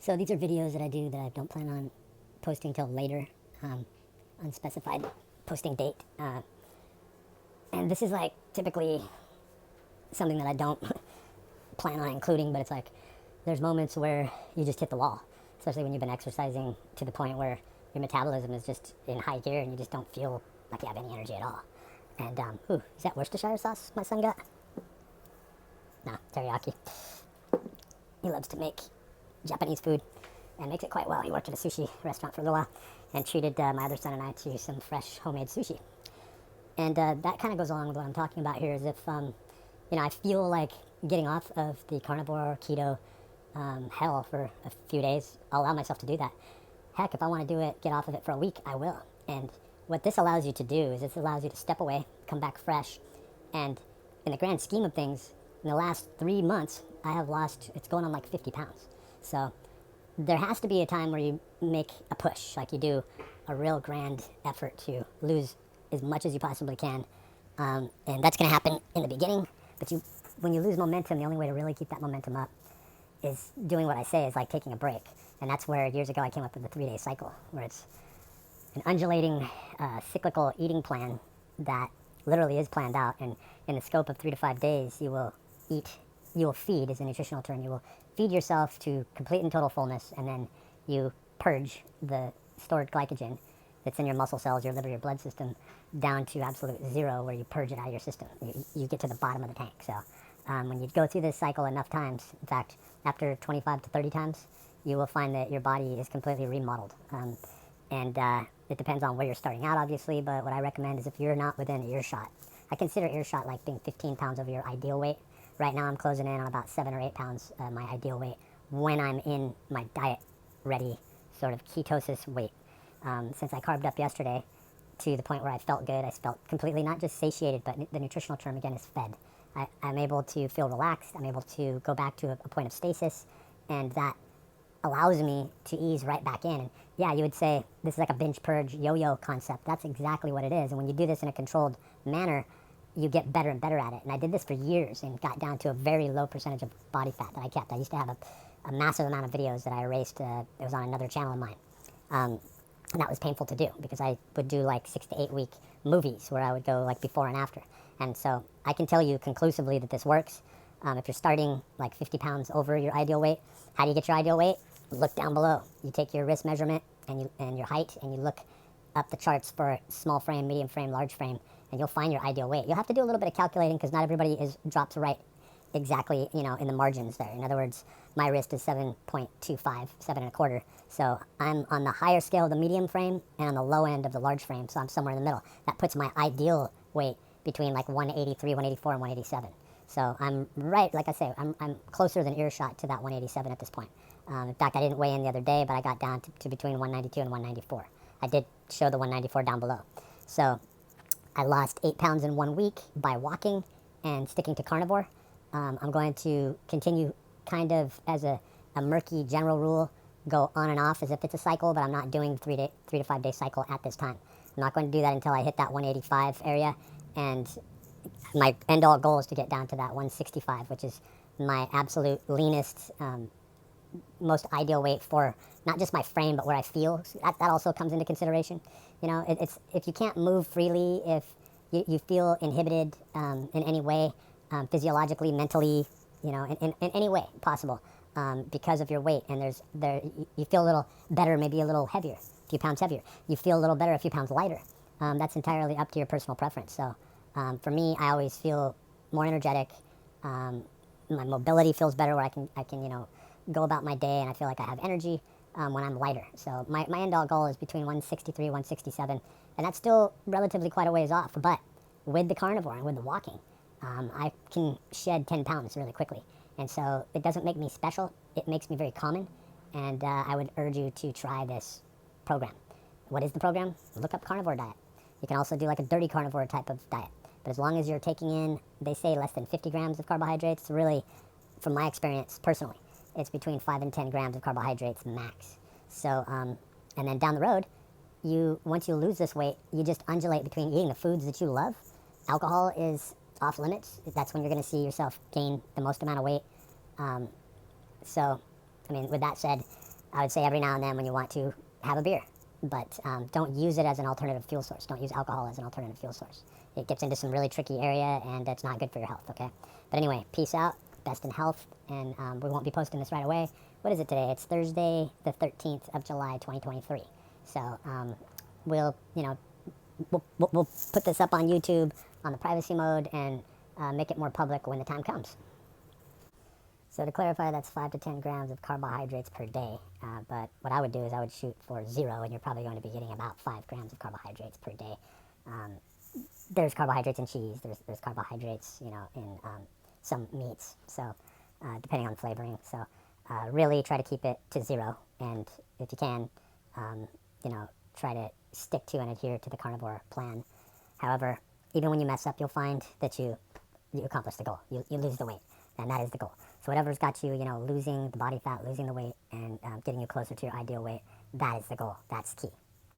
So these are videos that I do that I don't plan on posting till later, unspecified posting date. And this is like typically something that I don't plan on including, but it's like there's moments where you just hit the wall, especially when you've been exercising to the point where your metabolism is just in high gear and you just don't feel like you have any energy at all. And, ooh, is that Worcestershire sauce my son got? No, teriyaki. He loves to make Japanese food and makes it quite well. He worked at a sushi restaurant for a little while and treated my other son and I to some fresh homemade sushi. And that kind of goes along with what I'm talking about here, is if, I feel like getting off of the carnivore keto hell for a few days, I'll allow myself to do that. Heck, if I want to do it, get off of it for a week, I will. And what this allows you to do is this allows you to step away, come back fresh, and in the grand scheme of things, in the last 3 months, I have lost, it's going on like 50 pounds. So there has to be a time where you make a push, like you do a real grand effort to lose as much as you possibly can. And that's going to happen in the beginning, but when you lose momentum, the only way to really keep that momentum up is doing what I say, is like taking a break. And that's where years ago I came up with the 3-day cycle, where it's an undulating cyclical eating plan that literally is planned out. And in the scope of 3 to 5 days, you will feed, is a nutritional term, you will feed yourself to complete and total fullness, and then you purge the stored glycogen that's in your muscle cells, your liver, your blood system, down to absolute zero, where you purge it out of your system. You get to the bottom of the tank. So when you go through this cycle enough times, in fact, after 25 to 30 times, you will find that your body is completely remodeled. And it depends on where you're starting out, obviously, but what I recommend is if you're not within earshot, I consider earshot like being 15 pounds over your ideal weight. Right now I'm closing in on about 7 or 8 pounds my ideal weight when I'm in my diet-ready sort of ketosis weight. Since I carved up yesterday to the point where I felt good, I felt completely not just satiated, but the nutritional term again is fed. I'm able to feel relaxed, I'm able to go back to a point of stasis, and that allows me to ease right back in. And yeah, you would say this is like a binge purge yo-yo concept. That's exactly what it is. And when you do this in a controlled manner, you get better and better at it. And I did this for years and got down to a very low percentage of body fat that I kept. I used to have a massive amount of videos that I erased. It was on another channel of mine. And that was painful to do because I would do like 6 to 8 week movies where I would go like before and after. And so I can tell you conclusively that this works. If you're starting like 50 pounds over your ideal weight, how do you get your ideal weight? Look down below. You take your wrist measurement and your height, and you look up the charts for small frame, medium frame, large frame, and you'll find your ideal weight. You'll have to do a little bit of calculating because not everybody drops right exactly, in the margins there. In other words, my wrist is 7.25, 7 and a quarter. So I'm on the higher scale of the medium frame and on the low end of the large frame. So I'm somewhere in the middle. That puts my ideal weight between like 183, 184, and 187. So I'm right, like I say, I'm closer than earshot to that 187 at this point. In fact, I didn't weigh in the other day, but I got down to between 192 and 194. I did show the 194 down below. So I lost 8 pounds in 1 week by walking and sticking to carnivore. I'm going to continue kind of as a murky general rule, go on and off as if it's a cycle, but I'm not doing the 3 to 5 day cycle at this time. I'm not going to do that until I hit that 185 area, and my end-all goal is to get down to that 165, which is my absolute leanest, most ideal weight for not just my frame, but where I feel. That also comes into consideration. It's if you can't move freely, if you feel inhibited in any way, physiologically, mentally, in any way possible, because of your weight, and you feel a little better, maybe a little heavier, a few pounds heavier. You feel a little better, a few pounds lighter. That's entirely up to your personal preference. So for me, I always feel more energetic. My mobility feels better, where I can go about my day and I feel like I have energy when I'm lighter. So my end-all goal is between 163, 167, and that's still relatively quite a ways off. But with the carnivore and with the walking, I can shed 10 pounds really quickly. And so it doesn't make me special. It makes me very common. And I would urge you to try this program. What is the program? Look up carnivore diet. You can also do like a dirty carnivore type of diet. But as long as you're taking in, they say less than 50 grams of carbohydrates, really, from my experience personally, it's between 5 and 10 grams of carbohydrates max. So, and then down the road, once you lose this weight, you just undulate between eating the foods that you love. Alcohol is off limits. That's when you're going to see yourself gain the most amount of weight. So, with that said, I would say every now and then when you want to, have a beer. But don't use it as an alternative fuel source. Don't use alcohol as an alternative fuel source. It gets into some really tricky area, and that's not good for your health, okay? But anyway, peace out, best in health, and we won't be posting this right away. What is it today? It's Thursday, the 13th of July, 2023. So we'll, you know, we'll put this up on YouTube on the privacy mode and make it more public when the time comes. So to clarify, that's 5 to 10 grams of carbohydrates per day. But what I would do is I would shoot for 0, and you're probably going to be getting about 5 grams of carbohydrates per day. There's carbohydrates in cheese. There's carbohydrates, you know, in some meats. So depending on flavoring. So really try to keep it to 0, and if you can, you know, try to stick to and adhere to the carnivore plan. However, even when you mess up, you'll find that you accomplish the goal. You lose the weight, and that is the goal. So whatever's got you, you know, losing the body fat, losing the weight, and getting you closer to your ideal weight, that is the goal. That's key.